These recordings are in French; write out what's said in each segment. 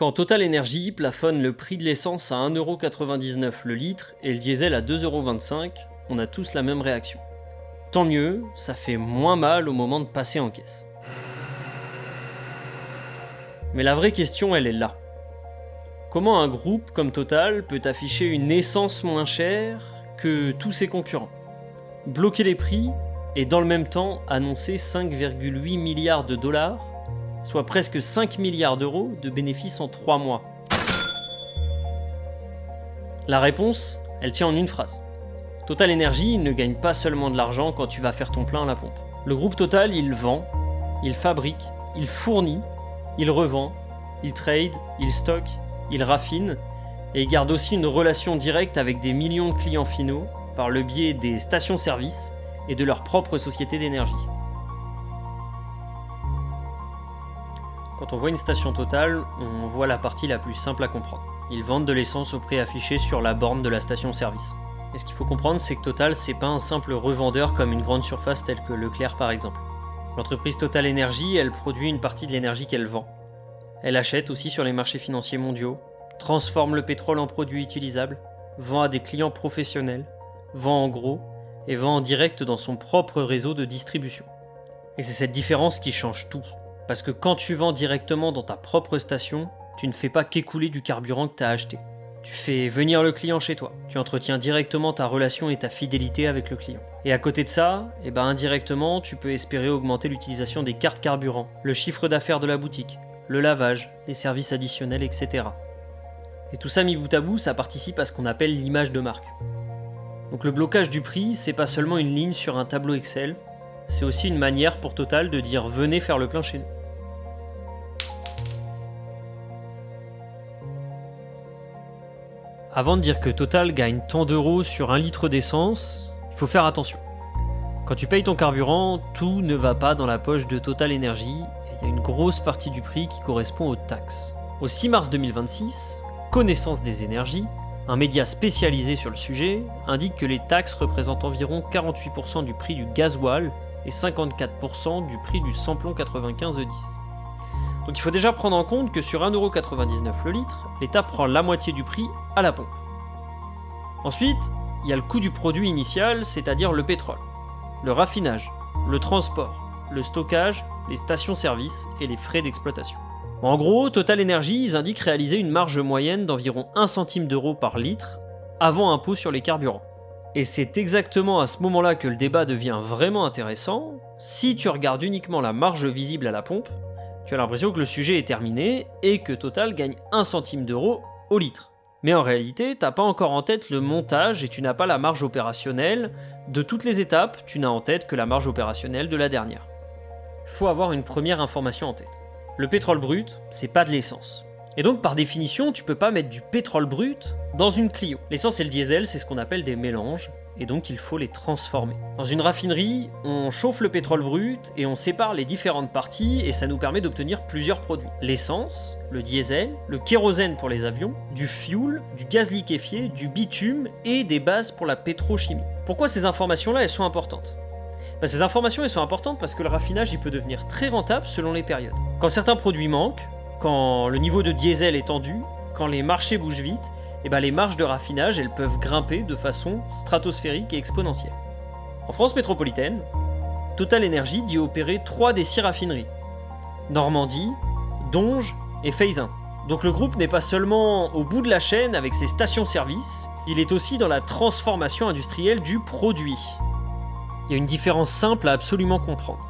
Quand Total Energy plafonne le prix de l'essence à 1,99€ le litre et le diesel à 2,25€, on a tous la même réaction. Tant mieux, ça fait moins mal au moment de passer en caisse. Mais la vraie question, elle est là. Comment un groupe comme Total peut afficher une essence moins chère que tous ses concurrents, bloquer les prix et dans le même temps annoncer 5,8 milliards de dollars, soit presque 5 milliards d'euros de bénéfices en 3 mois? La réponse, elle tient en une phrase. Total Energy ne gagne pas seulement de l'argent quand tu vas faire ton plein à la pompe. Le groupe Total, il vend, il fabrique, il fournit, il revend, il trade, il stocke, il raffine, et il garde aussi une relation directe avec des millions de clients finaux par le biais des stations-service et de leur propre société d'énergie. Quand on voit une station Total, on voit la partie la plus simple à comprendre. Ils vendent de l'essence au prix affiché sur la borne de la station-service. Et ce qu'il faut comprendre, c'est que Total, c'est pas un simple revendeur comme une grande surface telle que Leclerc par exemple. L'entreprise Total Energy, elle produit une partie de l'énergie qu'elle vend. Elle achète aussi sur les marchés financiers mondiaux, transforme le pétrole en produits utilisables, vend à des clients professionnels, vend en gros et vend en direct dans son propre réseau de distribution. Et c'est cette différence qui change tout. Parce que quand tu vends directement dans ta propre station, tu ne fais pas qu'écouler du carburant que tu as acheté. Tu fais venir le client chez toi. Tu entretiens directement ta relation et ta fidélité avec le client. Et à côté de ça, indirectement, tu peux espérer augmenter l'utilisation des cartes carburant, le chiffre d'affaires de la boutique, le lavage, les services additionnels, etc. Et tout ça mis bout à bout, ça participe à ce qu'on appelle l'image de marque. Donc le blocage du prix, c'est pas seulement une ligne sur un tableau Excel, c'est aussi une manière pour Total de dire venez faire le plein chez nous. Avant de dire que Total gagne tant d'euros sur 1 litre d'essence, il faut faire attention. Quand tu payes ton carburant, tout ne va pas dans la poche de Total Energy, et il y a une grosse partie du prix qui correspond aux taxes. Au 6 mars 2026, Connaissance des énergies, un média spécialisé sur le sujet, indique que les taxes représentent environ 48% du prix du gasoil et 54% du prix du samplon 95 E10. Donc il faut déjà prendre en compte que sur 1,99€ le litre, l'État prend la moitié du prix à la pompe. Ensuite, il y a le coût du produit initial, c'est-à-dire le pétrole, le raffinage, le transport, le stockage, les stations-service et les frais d'exploitation. En gros, Total Energy, ils indiquent réaliser une marge moyenne d'environ 1 centime d'euro par litre avant impôt sur les carburants. Et c'est exactement à ce moment-là que le débat devient vraiment intéressant. Si tu regardes uniquement la marge visible à la pompe, tu as l'impression que le sujet est terminé et que Total gagne 1 centime d'euro au litre. Mais en réalité, t'as pas encore en tête le montage et tu n'as pas la marge opérationnelle de toutes les étapes, tu n'as en tête que la marge opérationnelle de la dernière. Faut avoir une première information en tête. Le pétrole brut, c'est pas de l'essence. Et donc par définition, tu peux pas mettre du pétrole brut dans une Clio. L'essence et le diesel, c'est ce qu'on appelle des mélanges, et donc il faut les transformer. Dans une raffinerie, on chauffe le pétrole brut et on sépare les différentes parties et ça nous permet d'obtenir plusieurs produits. L'essence, le diesel, le kérosène pour les avions, du fuel, du gaz liquéfié, du bitume et des bases pour la pétrochimie. Pourquoi ces informations-là, elles sont importantes ? Ces informations elles sont importantes parce que le raffinage il peut devenir très rentable selon les périodes. Quand certains produits manquent, quand le niveau de diesel est tendu, quand les marchés bougent vite, les marges de raffinage elles peuvent grimper de façon stratosphérique et exponentielle. En France métropolitaine, Total Energy dit opérer 3 des 6 raffineries. Normandie, Donges et Feyzin. Donc le groupe n'est pas seulement au bout de la chaîne avec ses stations-service, il est aussi dans la transformation industrielle du produit. Il y a une différence simple à absolument comprendre.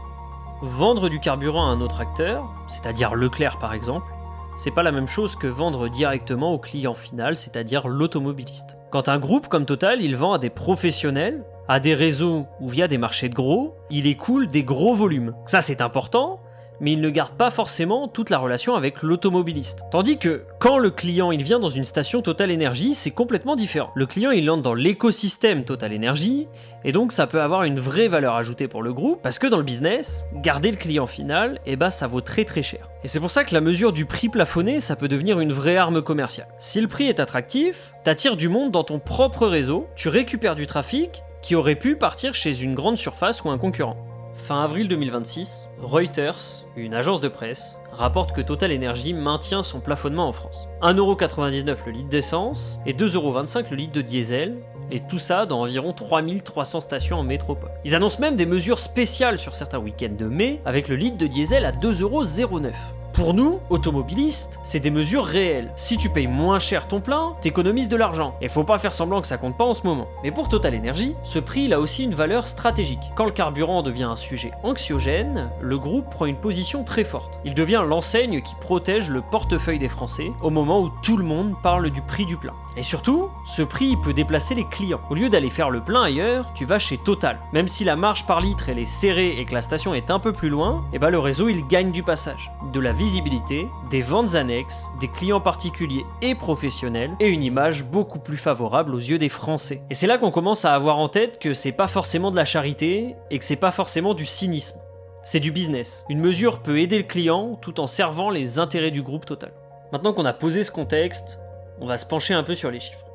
Vendre du carburant à un autre acteur, c'est-à-dire Leclerc par exemple, c'est pas la même chose que vendre directement au client final, c'est-à-dire l'automobiliste. Quand un groupe comme Total, il vend à des professionnels, à des réseaux ou via des marchés de gros, il écoule des gros volumes. Ça c'est important, mais il ne garde pas forcément toute la relation avec l'automobiliste. Tandis que quand le client il vient dans une station Total Energy, c'est complètement différent. Le client il entre dans l'écosystème Total Energy, et donc ça peut avoir une vraie valeur ajoutée pour le groupe, parce que dans le business, garder le client final, ça vaut très très cher. Et c'est pour ça que la mesure du prix plafonné, ça peut devenir une vraie arme commerciale. Si le prix est attractif, t'attires du monde dans ton propre réseau, tu récupères du trafic qui aurait pu partir chez une grande surface ou un concurrent. Fin avril 2026, Reuters, une agence de presse, rapporte que Total Energy maintient son plafonnement en France. 1,99€ le litre d'essence et 2,25€ le litre de diesel, et tout ça dans environ 3300 stations en métropole. Ils annoncent même des mesures spéciales sur certains week-ends de mai, avec le litre de diesel à 2,09€. Pour nous, automobilistes, c'est des mesures réelles. Si tu payes moins cher ton plein, t'économises de l'argent. Et faut pas faire semblant que ça compte pas en ce moment. Mais pour Total Energy, ce prix il a aussi une valeur stratégique. Quand le carburant devient un sujet anxiogène, le groupe prend une position très forte. Il devient l'enseigne qui protège le portefeuille des Français au moment où tout le monde parle du prix du plein. Et surtout, ce prix il peut déplacer les clients. Au lieu d'aller faire le plein ailleurs, tu vas chez Total. Même si la marge par litre elle est serrée et que la station est un peu plus loin, le réseau il gagne du passage, de la visibilité, des ventes annexes, des clients particuliers et professionnels, et une image beaucoup plus favorable aux yeux des Français. Et c'est là qu'on commence à avoir en tête que c'est pas forcément de la charité et que c'est pas forcément du cynisme. C'est du business. Une mesure peut aider le client tout en servant les intérêts du groupe Total. Maintenant qu'on a posé ce contexte, on va se pencher un peu sur les chiffres.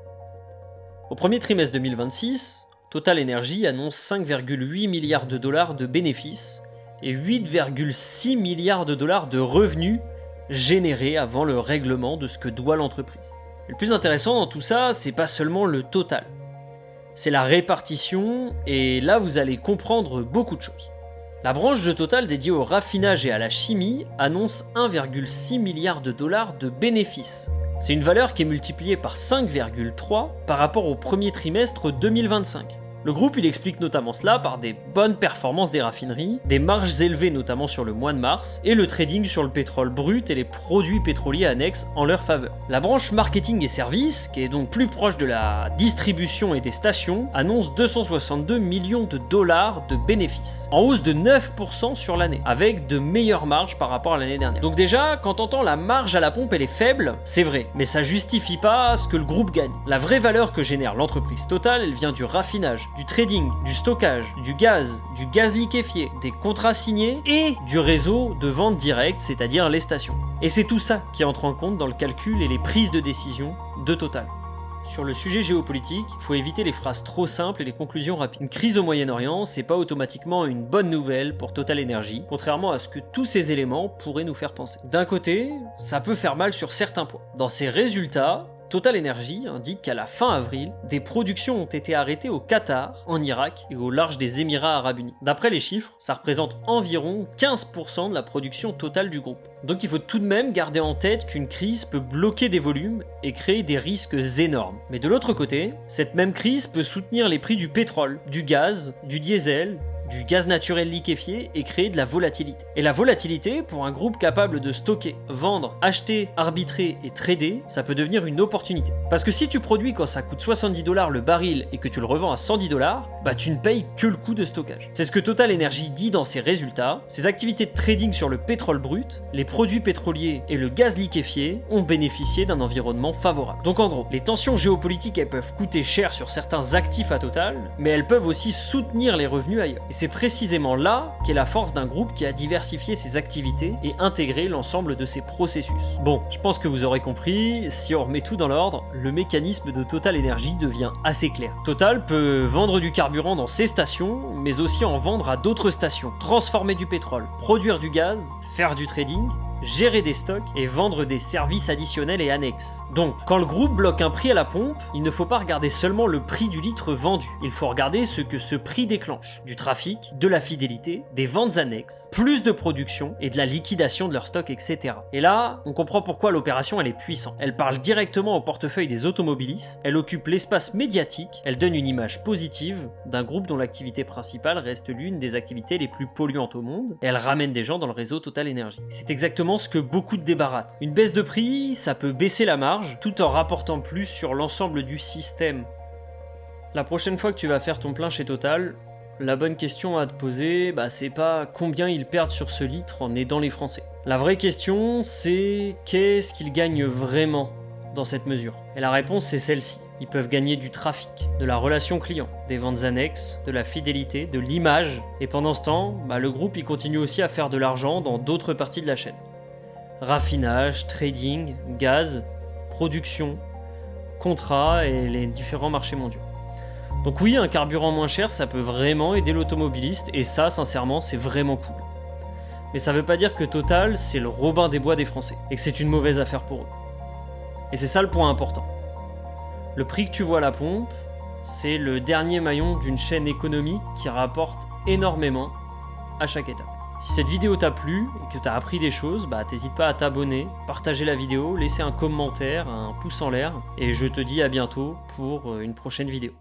Au premier trimestre 2026, Total Energy annonce 5,8 milliards de dollars de bénéfices et 8,6 milliards de dollars de revenus générés avant le règlement de ce que doit l'entreprise. Et le plus intéressant dans tout ça, c'est pas seulement le total, c'est la répartition, et là vous allez comprendre beaucoup de choses. La branche de Total dédiée au raffinage et à la chimie annonce 1,6 milliard de dollars de bénéfices. C'est une valeur qui est multipliée par 5,3 par rapport au premier trimestre 2025. Le groupe il explique notamment cela par des bonnes performances des raffineries, des marges élevées notamment sur le mois de mars, et le trading sur le pétrole brut et les produits pétroliers annexes en leur faveur. La branche marketing et services, qui est donc plus proche de la distribution et des stations, annonce 262 millions de dollars de bénéfices, en hausse de 9% sur l'année, avec de meilleures marges par rapport à l'année dernière. Donc déjà, quand t'entends la marge à la pompe elle est faible, c'est vrai, mais ça justifie pas ce que le groupe gagne. La vraie valeur que génère l'entreprise Total, elle vient du raffinage, du trading, du stockage, du gaz liquéfié, des contrats signés et du réseau de vente directe, c'est-à-dire les stations. Et c'est tout ça qui entre en compte dans le calcul et les prises de décision de Total. Sur le sujet géopolitique, il faut éviter les phrases trop simples et les conclusions rapides. Une crise au Moyen-Orient, c'est pas automatiquement une bonne nouvelle pour Total Energy, contrairement à ce que tous ces éléments pourraient nous faire penser. D'un côté, ça peut faire mal sur certains points. Dans ses résultats, Total Energy indique qu'à la fin avril, des productions ont été arrêtées au Qatar, en Irak et au large des Émirats Arabes Unis. D'après les chiffres, ça représente environ 15% de la production totale du groupe. Donc il faut tout de même garder en tête qu'une crise peut bloquer des volumes et créer des risques énormes. Mais de l'autre côté, cette même crise peut soutenir les prix du pétrole, du gaz, du diesel, du gaz naturel liquéfié et créer de la volatilité. Et la volatilité, pour un groupe capable de stocker, vendre, acheter, arbitrer et trader, ça peut devenir une opportunité. Parce que si tu produis quand ça coûte 70$ le baril et que tu le revends à 110$, tu ne payes que le coût de stockage. C'est ce que Total Energy dit dans ses résultats. Ses activités de trading sur le pétrole brut, les produits pétroliers et le gaz liquéfié ont bénéficié d'un environnement favorable. Donc en gros, les tensions géopolitiques elles peuvent coûter cher sur certains actifs à Total, mais elles peuvent aussi soutenir les revenus ailleurs. Et c'est précisément là qu'est la force d'un groupe qui a diversifié ses activités et intégré l'ensemble de ses processus. Bon, je pense que vous aurez compris, si on remet tout dans l'ordre, le mécanisme de Total Energy devient assez clair. Total peut vendre du carburant dans ses stations, mais aussi en vendre à d'autres stations, transformer du pétrole, produire du gaz, faire du trading, gérer des stocks et vendre des services additionnels et annexes. Donc, quand le groupe bloque un prix à la pompe, il ne faut pas regarder seulement le prix du litre vendu, il faut regarder ce que ce prix déclenche. Du trafic, de la fidélité, des ventes annexes, plus de production et de la liquidation de leurs stocks, etc. Et là, on comprend pourquoi l'opération elle est puissante. Elle parle directement au portefeuille des automobilistes, elle occupe l'espace médiatique, elle donne une image positive d'un groupe dont l'activité principale reste l'une des activités les plus polluantes au monde, et elle ramène des gens dans le réseau Total Energy. C'est exactement ce que beaucoup de débats ratent. Une baisse de prix, ça peut baisser la marge, tout en rapportant plus sur l'ensemble du système. La prochaine fois que tu vas faire ton plein chez Total, la bonne question à te poser, c'est pas combien ils perdent sur ce litre en aidant les Français. La vraie question, c'est qu'est-ce qu'ils gagnent vraiment dans cette mesure? Et la réponse, c'est celle-ci. Ils peuvent gagner du trafic, de la relation client, des ventes annexes, de la fidélité, de l'image. Et pendant ce temps, le groupe il continue aussi à faire de l'argent dans d'autres parties de la chaîne. Raffinage, trading, gaz, production, contrats et les différents marchés mondiaux. Donc oui, un carburant moins cher, ça peut vraiment aider l'automobiliste, et ça, sincèrement, c'est vraiment cool. Mais ça veut pas dire que Total, c'est le Robin des Bois des Français, et que c'est une mauvaise affaire pour eux. Et c'est ça le point important. Le prix que tu vois à la pompe, c'est le dernier maillon d'une chaîne économique qui rapporte énormément à chaque étape. Si cette vidéo t'a plu et que t'as appris des choses, t'hésites pas à t'abonner, partager la vidéo, laisser un commentaire, un pouce en l'air, et je te dis à bientôt pour une prochaine vidéo.